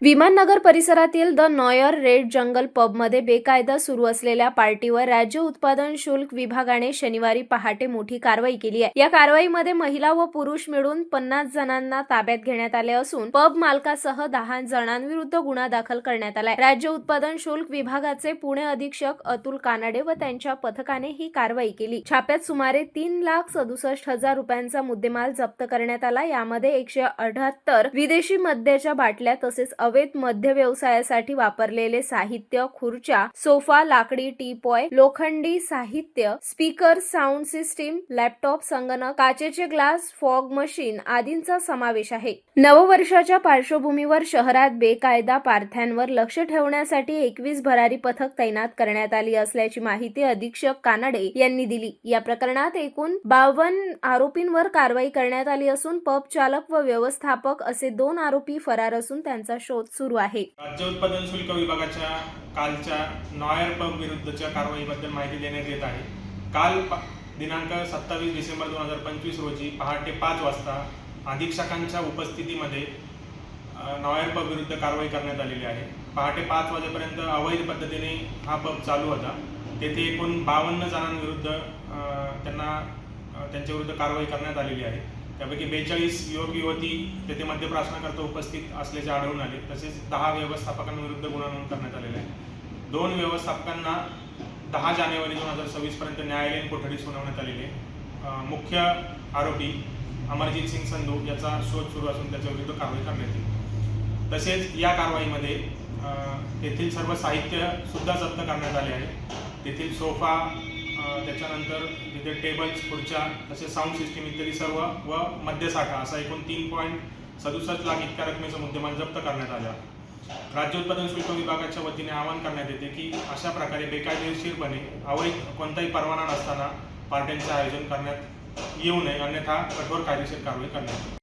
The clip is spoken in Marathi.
विमाननगर परिसरातील द नॉयर रेड जंगल पबमध्ये बेकायदा सुरू असलेल्या पार्टीवर राज्य उत्पादन शुल्क विभागाने शनिवारी पहाटे मोठी कारवाई केली आहे। या कारवाईमध्ये महिला व पुरुष मिळून 50 जणांना ताब्यात घेण्यात आले असून पब मालकासह 10 जणांविरुद्ध गुन्हा दाखल करण्यात आलाय। राज्य उत्पादन शुल्क विभागाचे पुणे अधीक्षक अतुल कानडे व त्यांच्या पथकाने ही कारवाई केली। छाप्यात सुमारे 3,67,000 रुपयांचा मुद्देमाल जप्त करण्यात आला। यामध्ये 178 विदेशी मद्याच्या बाटल्या तसेच अवैध मद्य व्यवसायासाठी वापरलेले साहित्य, खुर्च्या, सोफा, लाकडी टीपॉय, लोखंडी साहित्य, स्पीकर, साऊंड सिस्टीम, लॅपटॉप, संगणक, काचेचे ग्लास, फॉग मशीन आदींचा समावेश आहे। नववर्षाच्या पार्श्वभूमीवर शहरात बेकायदा पार्थ्यांवर लक्ष ठेवण्यासाठी 21 भरारी पथक तैनात करण्यात आली असल्याची माहिती अधीक्षक कानडे यांनी दिली। या प्रकरणात एकूण 52 आरोपींवर कारवाई करण्यात आली असून पब चालक व व्यवस्थापक असे 2 आरोपी फरार असून त्यांचा शोध सुरू आहे। राज्य उत्पादन शुल्क विभागाच्या कालच्या नॉयर पब विरुद्धच्या कारवाईबद्दल माहिती देण्यात येत आहे। काल दिनांक 27 डिसेंबर 2025 रोजी पहाटे 5 वाजता अधीक्षकांच्या उपस्थितीमध्ये नॉयर पब विरुद्ध कारवाई करण्यात आलेली आहे। पहाटे 5 वाजेपर्यंत अवैध पद्धतीने हा पब चालू होता। तेथे एकूण 52 जणांविरुद्ध त्यांच्या विरुद्ध कारवाई करण्यात आलेली आहे। त्यापैकी 42 युवक युवती तेथे मद्यप्राशनाकरता उपस्थित असल्याचे आढळून आले। तसेच 10 व्यवस्थापकांविरुद्ध गुन्हा नोंद करण्यात आलेला आहे। 2 व्यवस्थापकांना 10 जानेवारी 2026 पर्यंत न्यायालयीन कोठडी सुनावण्यात आलेली आहे। मुख्य आरोपी अमरजीत सिंग संधू याचा शोध सुरू असून त्याच्या विरुद्ध कारवाई करण्यात येईल। तसेच या कारवाईमध्ये तेथील सर्व साहित्य सुद्धा जप्त करण्यात आले आहे। तेथील सोफा, त्याच्यानंतर तिथे टेबल्स, खुर्च्या, तसेच साऊंड सिस्टीम इत्यादी सर्व व मद्यसाठा असा एकूण 3.67 लाख इतक्या रकमेचा मुद्देमाल जप्त करण्यात आला। राज्य उत्पादन शुल्क विभागाच्या वतीने आवाहन करण्यात येते की अशा प्रकारे बेकायदेशीरपणे अवैध कोणताही परवाना नसताना पार्ट्यांचे आयोजन करण्यात येऊ नये, अन्यथा कठोर कायदेशीर कारवाई करण्यात येईल।